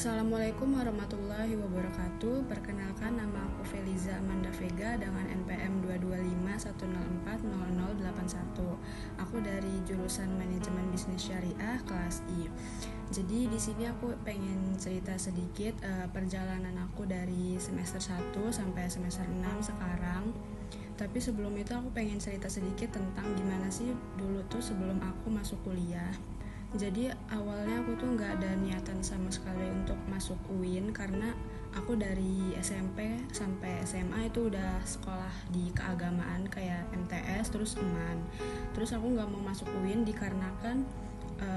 Assalamualaikum warahmatullahi wabarakatuh. Perkenalkan, nama aku Feliza Amanda Vega dengan NPM 22510400081. Aku dari jurusan Manajemen Bisnis Syariah kelas I. Jadi di sini aku pengen cerita sedikit perjalanan aku dari semester 1 sampai semester 6 sekarang. Tapi sebelum itu aku pengen cerita sedikit tentang gimana sih dulu tuh sebelum aku masuk kuliah. Jadi awalnya aku tuh nggak ada niatan sama sekali untuk masuk UIN karena aku dari SMP sampai SMA itu udah sekolah di keagamaan kayak MTS terus EMAN. Terus aku nggak mau masuk UIN dikarenakan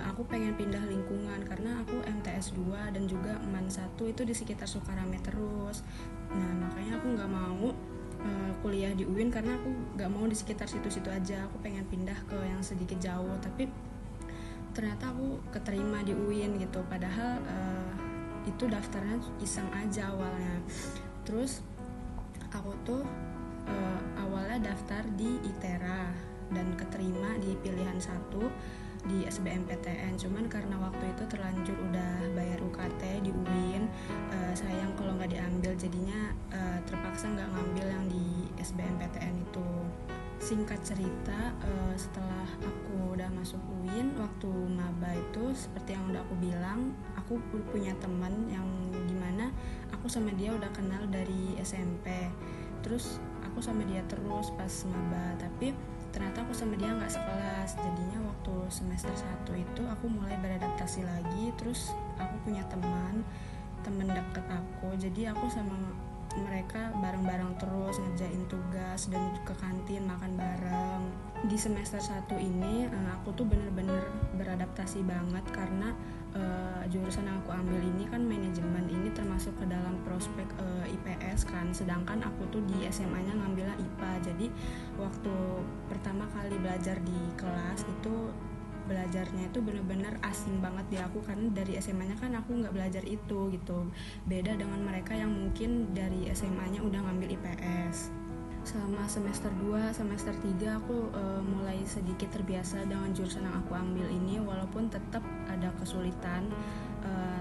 aku pengen pindah lingkungan karena aku MTS 2 dan juga EMAN 1 itu di sekitar Sukarame terus. Nah makanya aku nggak mau kuliah di UIN karena aku nggak mau di sekitar situ-situ aja. Aku pengen pindah ke yang sedikit jauh, tapi ternyata aku keterima di UIN gitu, padahal itu daftarnya iseng aja awalnya. Terus aku tuh awalnya daftar di ITERA dan keterima di pilihan 1 di SBMPTN, cuman karena waktu itu terlanjur udah bayar UKT di UIN, sayang kalau nggak diambil, jadinya terpaksa nggak ngambil yang di SBMPTN itu. Singkat cerita, setelah aku udah masuk UIN, waktu maba itu seperti yang udah aku bilang, aku punya teman yang dimana aku sama dia udah kenal dari SMP. Terus aku sama dia terus pas maba, tapi ternyata aku sama dia nggak sekelas. Jadinya waktu semester 1 itu aku mulai beradaptasi lagi. Terus aku punya teman deket aku, jadi aku sama mereka bareng-bareng terus ngerjain tugas dan ke kantin makan bareng. Di semester 1 ini aku tuh bener-bener beradaptasi banget karena jurusan yang aku ambil ini kan manajemen, ini termasuk ke dalam prospek IPS kan, sedangkan aku tuh di SMA-nya ngambilnya IPA. Jadi waktu pertama kali belajar di kelas itu belajarnya itu benar-benar asing banget di aku karena dari SMA-nya kan aku nggak belajar itu gitu. Beda dengan mereka yang mungkin dari SMA-nya udah ngambil IPS. Selama semester 2, semester 3 aku mulai sedikit terbiasa dengan jurusan yang aku ambil ini, walaupun tetap ada kesulitan.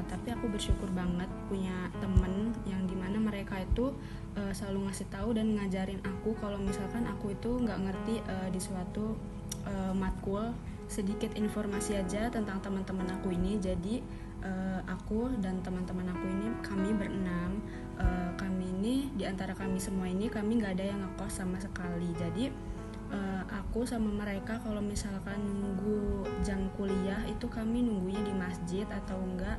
Tapi aku bersyukur banget punya temen yang dimana mereka itu selalu ngasih tahu dan ngajarin aku kalau misalkan aku itu nggak ngerti di suatu matkul. Sedikit informasi aja tentang teman-teman aku ini. Jadi aku dan teman-teman aku ini kami berenam. Kami ini diantara kami semua ini kami nggak ada yang ngekos sama sekali. Jadi aku sama mereka kalau misalkan nunggu jam kuliah itu kami nunggunya di masjid atau enggak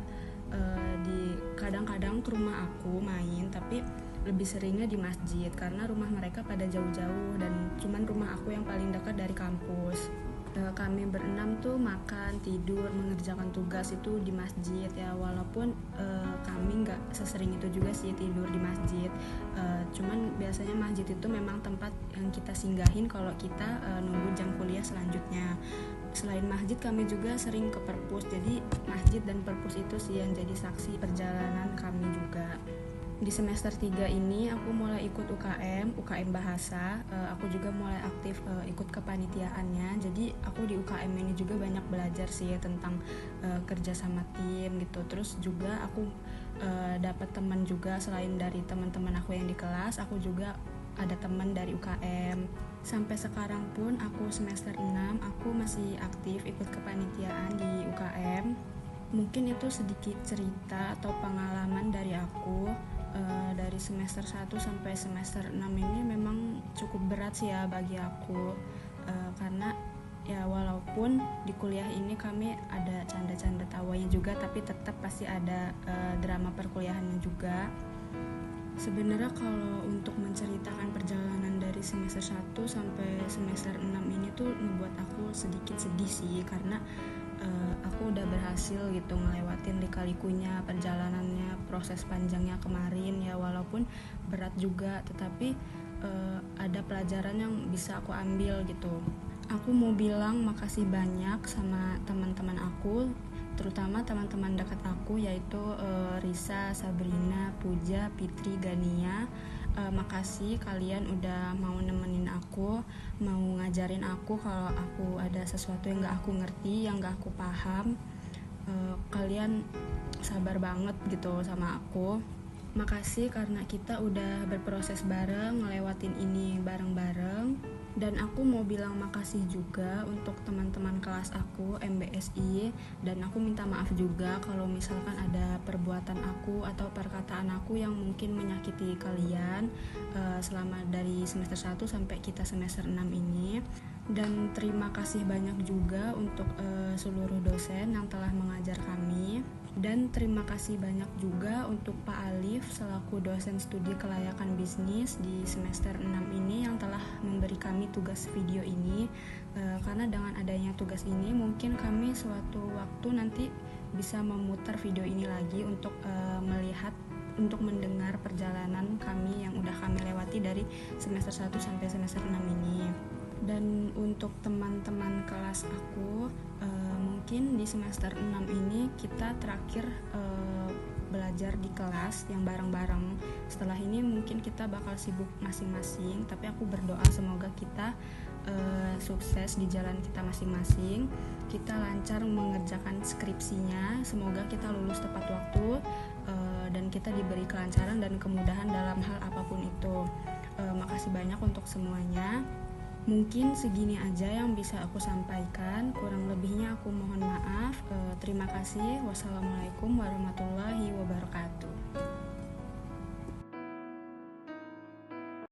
di kadang-kadang ke rumah aku main, tapi lebih seringnya di masjid karena rumah mereka pada jauh-jauh dan cuman rumah aku yang paling dekat dari kampus. Kami berenam tuh makan, tidur, mengerjakan tugas itu di masjid ya, walaupun kami nggak sesering itu juga sih tidur di masjid. Cuman biasanya masjid itu memang tempat yang kita singgahin kalau kita nunggu jam kuliah selanjutnya. Selain masjid kami juga sering ke perpus, jadi masjid dan perpus itu sih yang jadi saksi perjalanan kami juga. Di semester 3 ini aku mulai ikut UKM bahasa. Aku juga mulai aktif ikut kepanitiaannya. Jadi aku di UKM ini juga banyak belajar sih tentang kerja sama tim gitu. Terus juga aku dapat teman juga selain dari teman-teman aku yang di kelas, aku juga ada teman dari UKM. Sampai sekarang pun aku semester 6 aku masih aktif ikut kepanitiaan di UKM. Mungkin itu sedikit cerita atau pengalaman dari aku. Dari semester 1 sampai semester 6 ini memang cukup berat sih ya bagi aku, karena ya walaupun di kuliah ini kami ada canda-canda tawanya juga, tapi tetap pasti ada drama perkuliahannya juga. Sebenarnya kalau untuk menceritakan perjalanan dari semester 1 sampai semester 6 ini tuh ngebuat aku sedikit sedih sih, karena aku udah berhasil gitu ngelewatin lika-likunya perjalanannya, proses panjangnya kemarin ya, walaupun berat juga, tetapi ada pelajaran yang bisa aku ambil gitu. Aku mau bilang makasih banyak sama teman-teman aku, terutama teman-teman dekat aku yaitu Risa, Sabrina, Puja, Fitri, Gania. Makasih kalian udah mau nemenin aku, mau ngajarin aku kalau aku ada sesuatu yang gak aku ngerti, yang gak aku paham. kalian sabar banget gitu sama aku. Makasih karena kita udah berproses bareng, ngelewatin ini bareng-bareng. Dan aku mau bilang makasih juga untuk teman-teman kelas aku MBSI, dan aku minta maaf juga kalau misalkan ada perbuatan aku atau perkataan aku yang mungkin menyakiti kalian selama dari semester 1 sampai kita semester 6 ini. Dan terima kasih banyak juga untuk seluruh dosen yang telah mengajar kami. Dan terima kasih banyak juga untuk Pak Alif selaku dosen studi kelayakan bisnis di semester 6 ini yang telah memberi kami tugas video ini. Karena dengan adanya tugas ini mungkin kami suatu waktu nanti bisa memutar video ini lagi untuk melihat, untuk mendengar perjalanan kami yang udah kami lewati dari semester 1 sampai semester 6 ini. Dan untuk teman-teman kelas aku, mungkin di semester 6 ini kita terakhir belajar di kelas yang bareng-bareng. Setelah ini mungkin kita bakal sibuk masing-masing, tapi aku berdoa semoga kita sukses di jalan kita masing-masing. Kita lancar mengerjakan skripsinya, semoga kita lulus tepat waktu, dan kita diberi kelancaran dan kemudahan dalam hal apapun itu. Makasih banyak untuk semuanya. Mungkin segini aja yang bisa aku sampaikan, kurang lebihnya aku mohon maaf. Terima kasih. Wassalamualaikum warahmatullahi wabarakatuh.